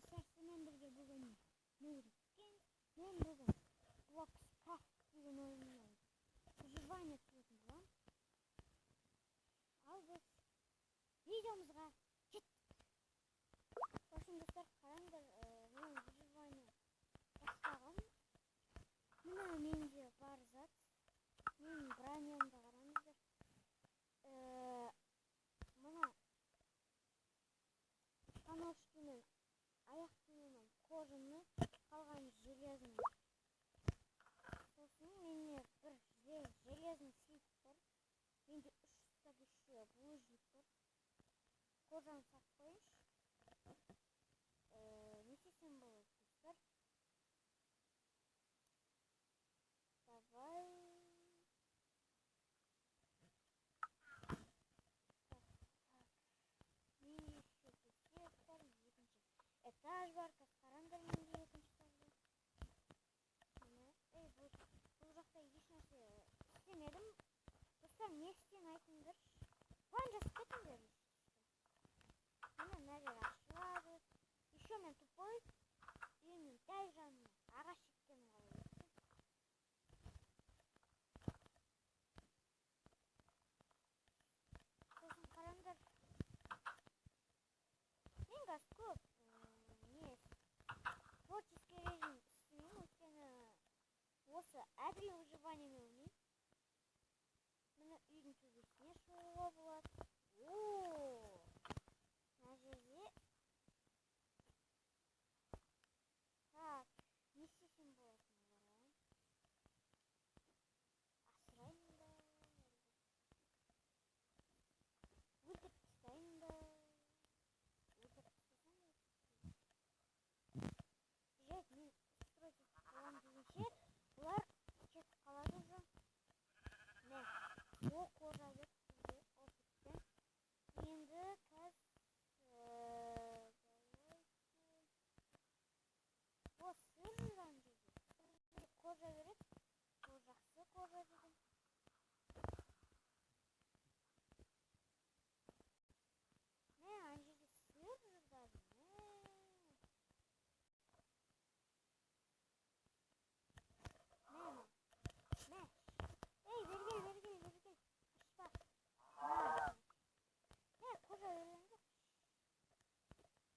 достар, сіздермен бірге бүгін Нуриккен мен бүгін Bloxcraft деген ойыннан выживание түсіретін боламын. Ал біз видеомызға кеттік. Сосын достар, қараңдар, мен выживание бастағам. Мына менде бар зат. Мен бронемді қараңыздар. Мына штаношки мен аяқ киімім кожаный, қалған железный. Сосын менде бір железный слит бар. Менде 300 булыжник бар. Кожаны сатып қойыңыз. Не істесем болады достар? Давай. Менде еще төсек бар, екінші этаж бар. Қараңдар, менде екінші этажда. Бұл жақта ешнәрсе істемедім. Достар, не істейін айтыңдар. План жасап кетіңдер. Мына жер ашылады. Еще мен тупой. Үйімнің дәл жанына ағаш еккенім қалай өтті. Сосын қараңдар. Мен қазір көп творческий режим істемеймін, өйткені осы әділ выживаниемен ойнаймын. Мына үйдің төбесіне шығуға болады. Мына жерде. Так, не істесем болады оларға? Асырайын ба? Өлтіріп тастайын ба? Өлтіріп тастасам ба? Жарайды, мен стройтив боламын дегенше бұлар кетіп қалады уже. Міне, ол қожа деп бізде опытпен. Енді қазір сыр жүрген жерде қожа береді. Ол жақсы қожа деген. Міне, ана жерде сыр жүрді. Ей, бергел. Қашпа. Қожа өлген жоқ.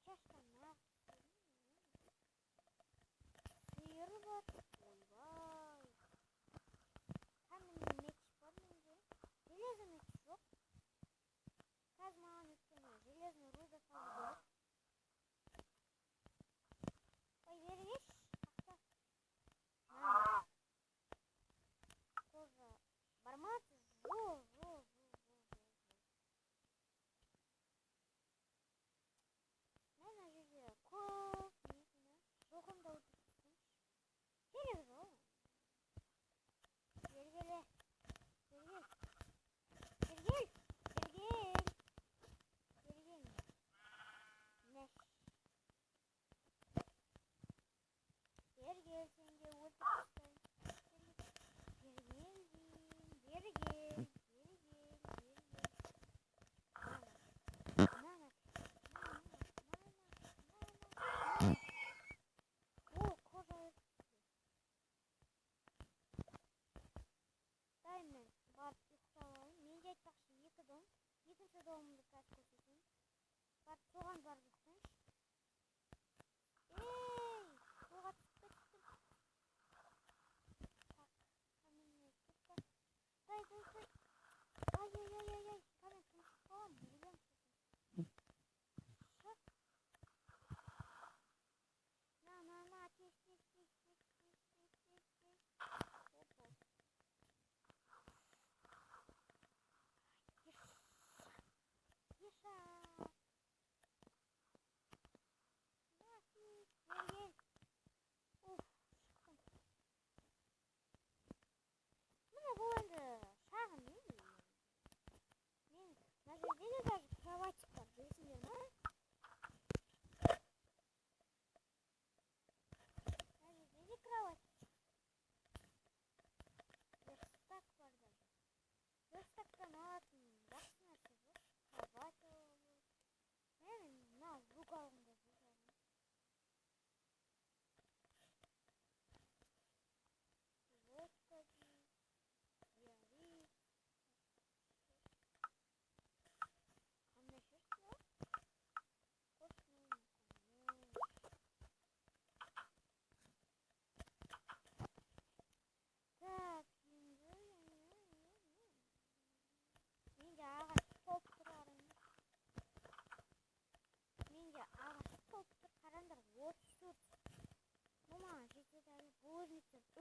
Шашқан сиыр бар. Ойбай. Каменный меч бар менде. Железный меч жоқ. Қазір маған өткені железный руда салу керек. Ой, бергеш. Тақта. Қожа бармады. Жоқ. Мен ана жерде көп несіне жоғында өтіп кетсеңші.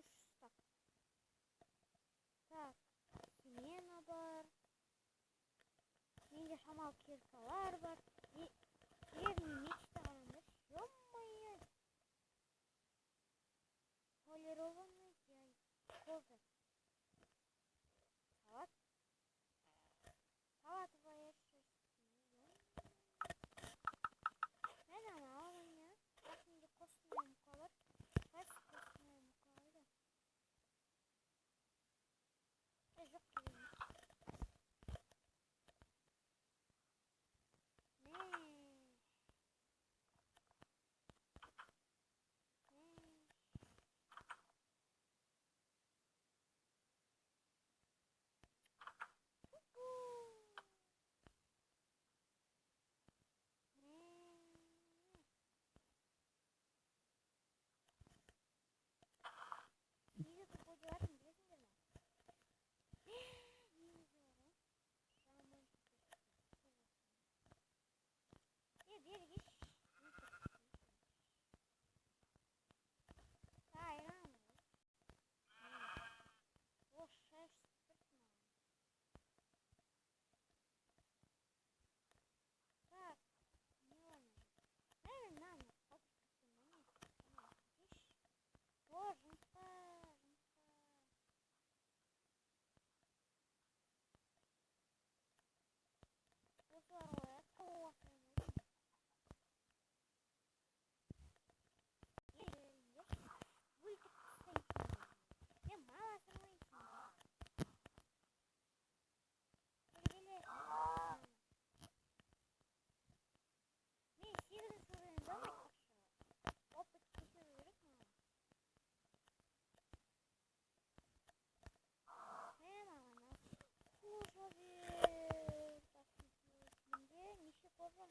3 стак. Так, смена бар. Менде шамал киркалар бар. Древний мечта қараңдар. Ё-моё. Полированный яй. Кофе. Салат. Салатовая шерсть. Нeden alalım ya? Bak şimdi kostüme mukalar. Kaç kostüme mukalar da. Yok gibi. Ne? Niye futbolcular mı? Bilesiniz mi? Niye diyorum? Şamın bir iş. Hayır ama. O şaş sıkma. Так, не ладно. Наверное, надо. Вот как-то видишь? Боженька. Второе. Кофе. Вылетит стоит. Я мало срывайся. Перевели. Не, сильно срываем. Давай пошел. Опыт купил. Не надо. Слушай. Так, где? Нищий кожа.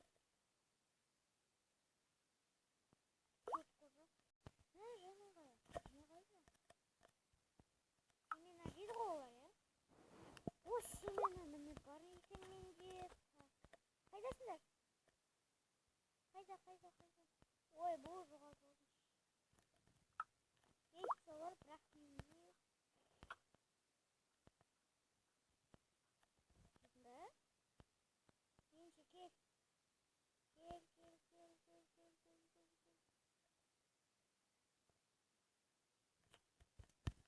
Тут кожа. Ne canım ne kadar? Senin acil oluyor. O senin annemle barışın mingi. Kaydasınlar. Kayda. Oy bu zoğa olmuş. Geç olur bırak mingi. Şimdi. Genç gel. Gel.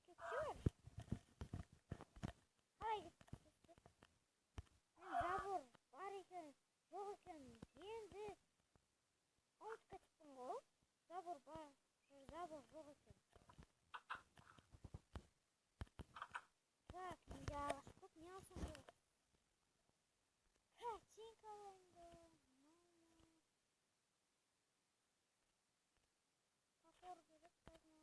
Kötü. Hayır. Забор бар екен, жоқ екен. Енді ұмытып кетіппін ғой. Забор бар, забор жоқ екен. Так, менде ағаш көп, не алсам болады? Теңк алайын да. Топор керек қазір.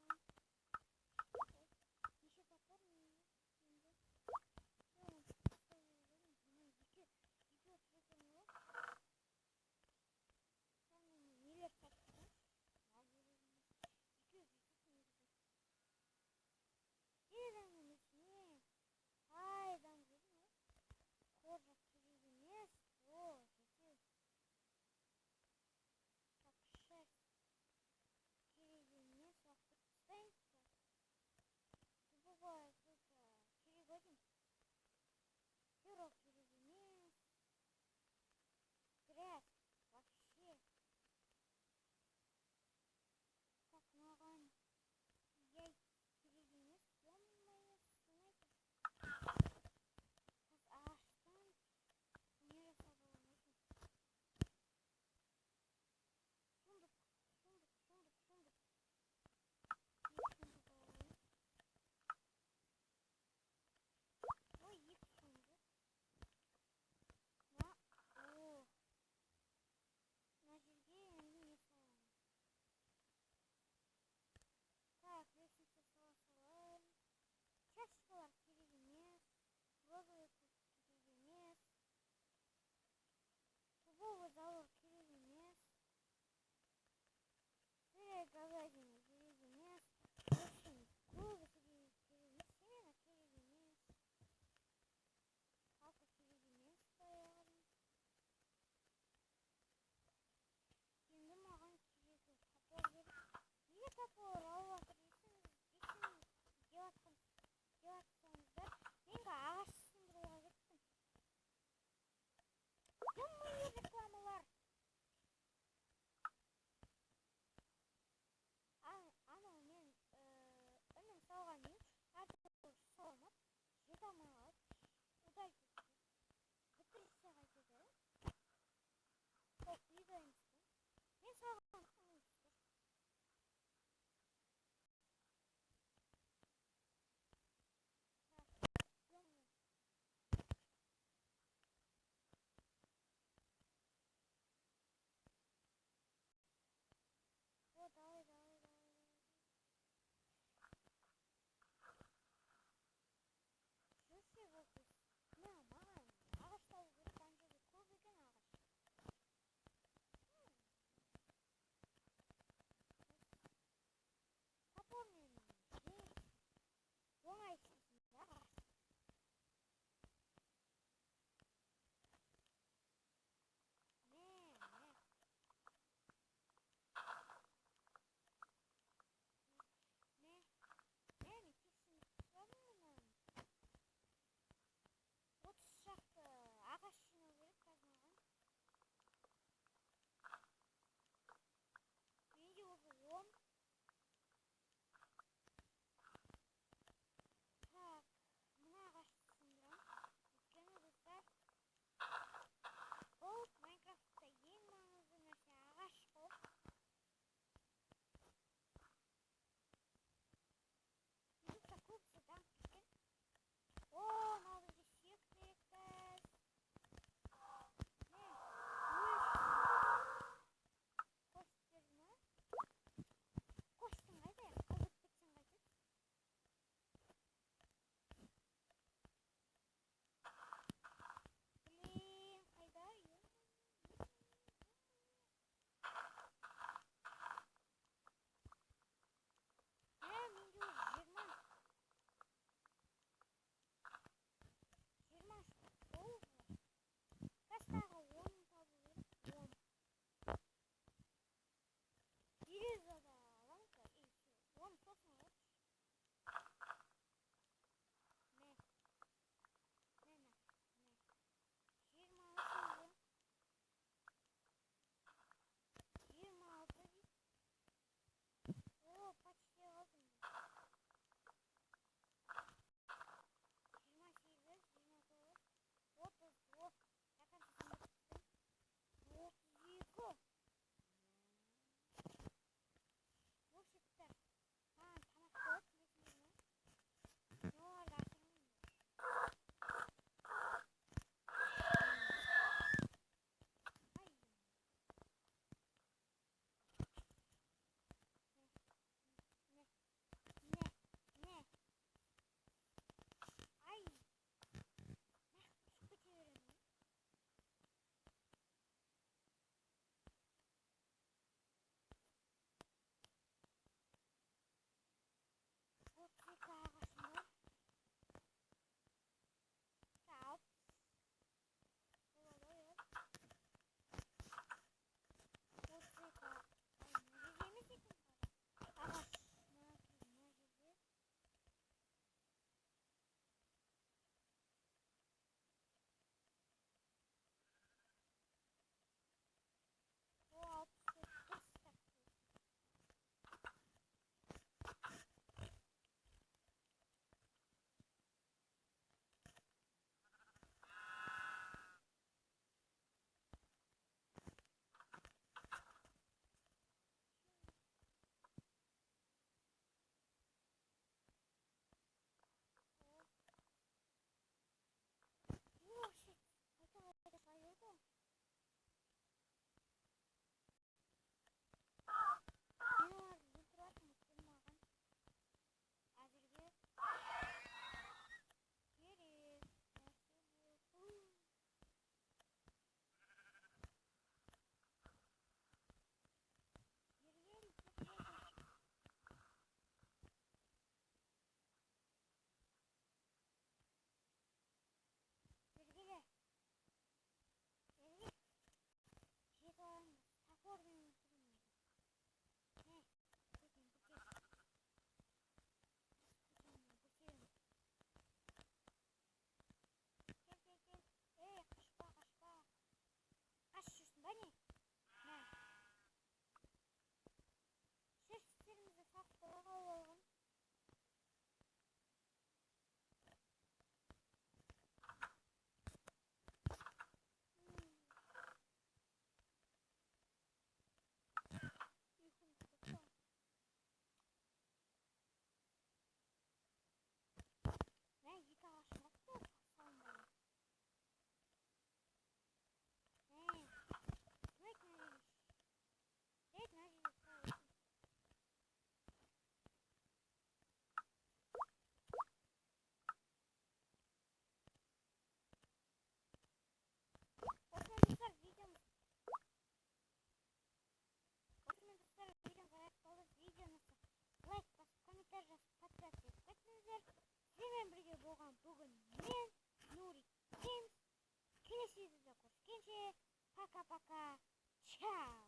Неше топор менде? Нелер саттым? Неден емес, қайдан жүрмін? Кожа керек емес. О, жеке. Так, шерсть керек емес. Уақыт тастайын. Дубовая кожа керек один. Перо керек емес. Грязь. Вообще. Так, маған яй керек емес. Ё-моё, снайпер. Қазір ағаштан не жасап аламын? Сундук. Ой, екі сундук. На жерге енді не саламын? Так, лестница салайын. Чашкалар керек емес. Розовый керек емес. Дубовый забор керек емес. Говядина керек емес. Очень көбісі керек емес. Семена керек емес. Палка керек емес. Баяғыдан. Енді маған керек топор керек. Неге топор алып жатыр десеңіз? саған о, давай, давай, давай. Жүрсе бұл не маған ағаш табу керек, ана жерде көп екен ағаш. Пока-пока. Чао.